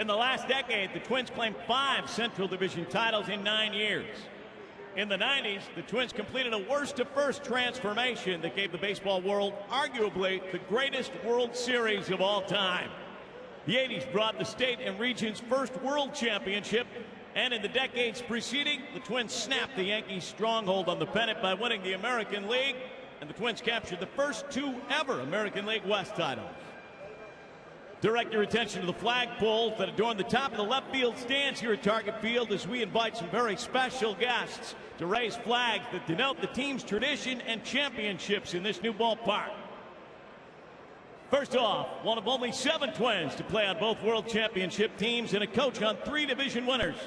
In the last decade, the Twins claimed 5 Central Division titles in 9 years. In the 90s, the Twins completed a worst-to-first transformation that gave the baseball world arguably the greatest World Series of all time. The 80s brought the state and region's first World Championship, and in the decades preceding, the Twins snapped the Yankees' stronghold on the pennant by winning the American League, and the Twins captured the first 2 ever American League West titles. Direct your attention to the flagpoles that adorn the top of the left field stands here at Target Field as we invite some very special guests to raise flags that denote the team's tradition and championships in this new ballpark. First off, one of only 7 Twins to play on both World Championship teams and a coach on 3 division winners.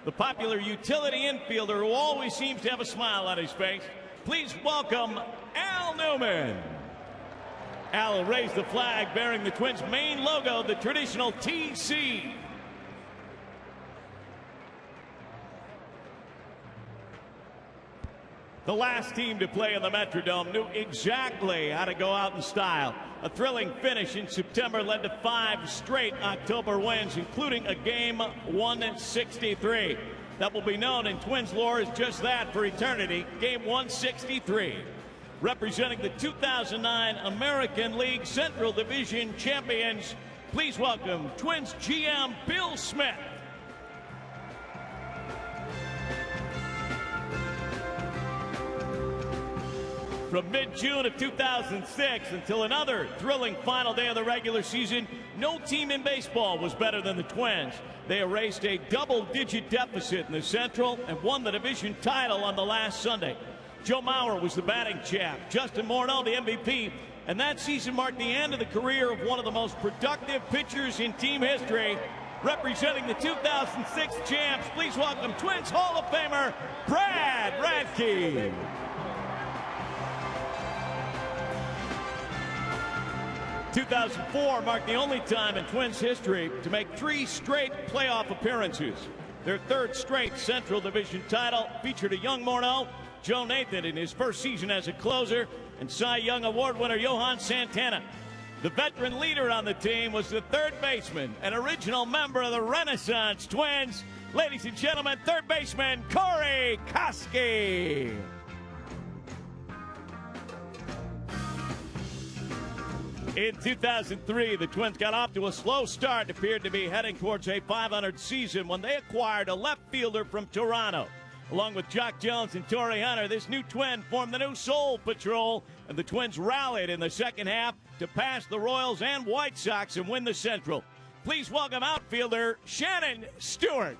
The popular utility infielder who always seems to have a smile on his face. Please welcome Al Newman. Al will raise the flag bearing the Twins' main logo, the traditional TC. The last team to play in the Metrodome knew exactly how to go out in style. A thrilling finish in September led to 5 straight October wins, including a Game 163. That will be known in Twins lore as just that for eternity, Game 163. Representing the 2009 American League Central Division champions, please welcome Twins GM Bill Smith. From mid-June of 2006 until another thrilling final day of the regular season, no team in baseball was better than the Twins. They erased a double-digit deficit in the Central and won the division title on the last Sunday. Joe Mauer was the batting champ, Justin Morneau the MVP, and that season marked the end of the career of one of the most productive pitchers in team history. Representing the 2006 champs, please welcome Twins Hall of Famer Brad Radke. 2004 marked the only time in Twins history to make 3 straight playoff appearances. Their 3rd straight Central Division title featured a young Morneau, Joe Nathan in his first season as a closer, and Cy Young Award winner Johan Santana. The veteran leader on the team was the 3rd baseman, an original member of the Renaissance Twins. Ladies and gentlemen, 3rd baseman Corey Koski. In 2003, the Twins got off to a slow start and appeared to be heading towards a .500 season when they acquired a left fielder from Toronto. Along with Jock Jones and Torrey Hunter, this new Twin formed the new Soul Patrol, and the Twins rallied in the second half to pass the Royals and White Sox and win the Central. Please welcome outfielder Shannon Stewart.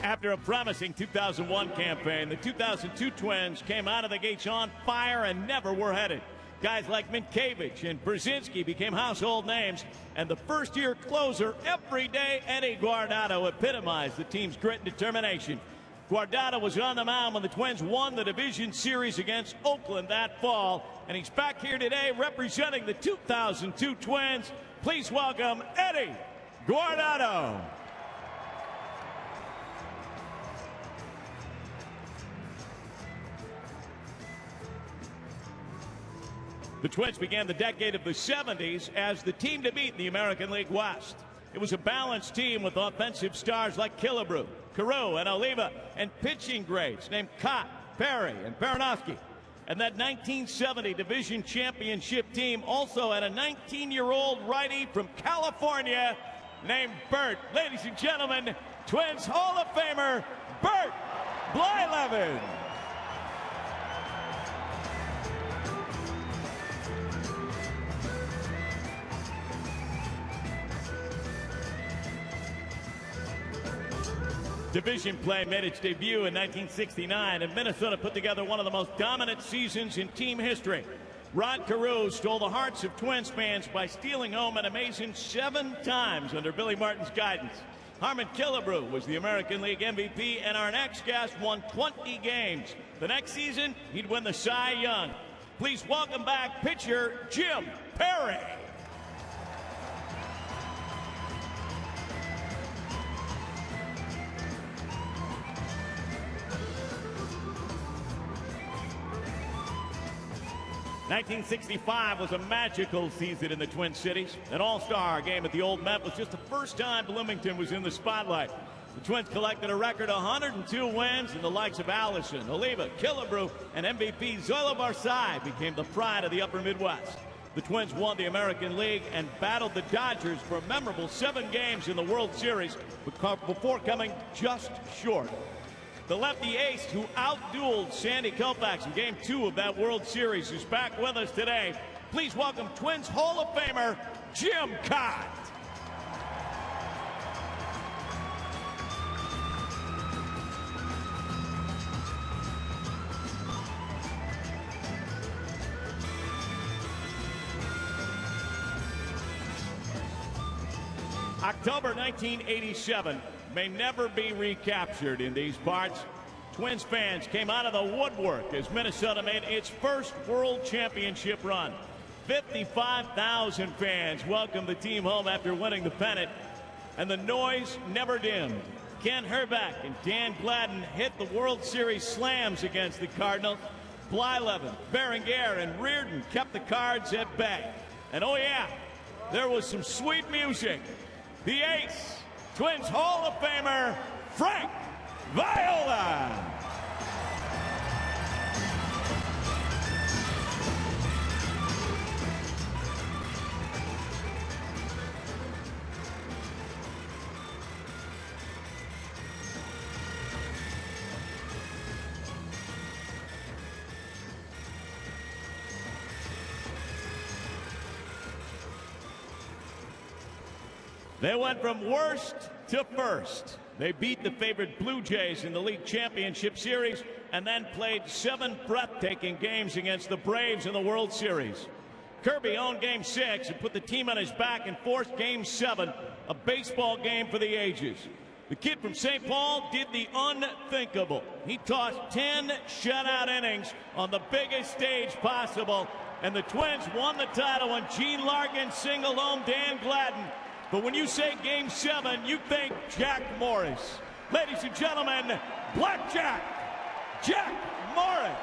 After a promising 2001 campaign, the 2002 Twins came out of the gates on fire and never were headed. Guys like Minkiewicz and Brzezinski became household names, and the first-year closer, everyday Eddie Guardado, epitomized the team's grit and determination. Guardado was on the mound when the Twins won the division series against Oakland that fall, and he's back here today representing the 2002 Twins. Please welcome Eddie Guardado. The Twins began the decade of the 70s as the team to beat in the American League West. It was a balanced team with offensive stars like Killebrew, Carew, and Oliva, and pitching greats named Cott, Perry, and Baranowski. And that 1970 division championship team also had a 19-year-old righty from California named Bert. Ladies and gentlemen, Twins Hall of Famer Bert Blyleven. Division play made its debut in 1969, and Minnesota put together one of the most dominant seasons in team history. Rod Carew stole the hearts of Twins fans by stealing home an amazing 7 times under Billy Martin's guidance. Harmon Killebrew was the American League MVP, and our next guest won 20 games. The next season, he'd win the Cy Young. Please welcome back pitcher Jim Perry. 1965 was a magical season in the Twin Cities. An all-star game at the Old Met was just the first time Bloomington was in the spotlight. The Twins collected a record 102 wins, and the likes of Allison, Oliva, Killebrew, and MVP Zoila Barsai became the pride of the Upper Midwest. The Twins won the American League and battled the Dodgers for a memorable 7 games in the World Series before coming just short. The lefty ace who outdueled Sandy Koufax in Game 2 of that World Series is back with us today. Please welcome Twins Hall of Famer Jim Kaat. October 1987 may never be recaptured in these parts. Twins fans came out of the woodwork as Minnesota made its first World Championship run. 55,000 fans welcomed the team home after winning the pennant, and the noise never dimmed. Ken Herbeck and Dan Gladden hit the World Series slams against the Cardinals. Blyleven, Berenguer, and Reardon kept the Cards at bay. And oh yeah, there was some sweet music. The ace, Twins Hall of Famer, Frank Viola. They went from worst to first. They beat the favorite Blue Jays in the League Championship Series and then played 7 breathtaking games against the Braves in the World Series. Kirby owned Game 6 and put the team on his back and forced Game 7, a baseball game for the ages. The kid from St. Paul did the unthinkable. He tossed 10 shutout innings on the biggest stage possible, and the Twins won the title when Gene Larkin singled home Dan Gladden. But when you say Game 7, you think Jack Morris. Ladies and gentlemen, Blackjack Jack Morris.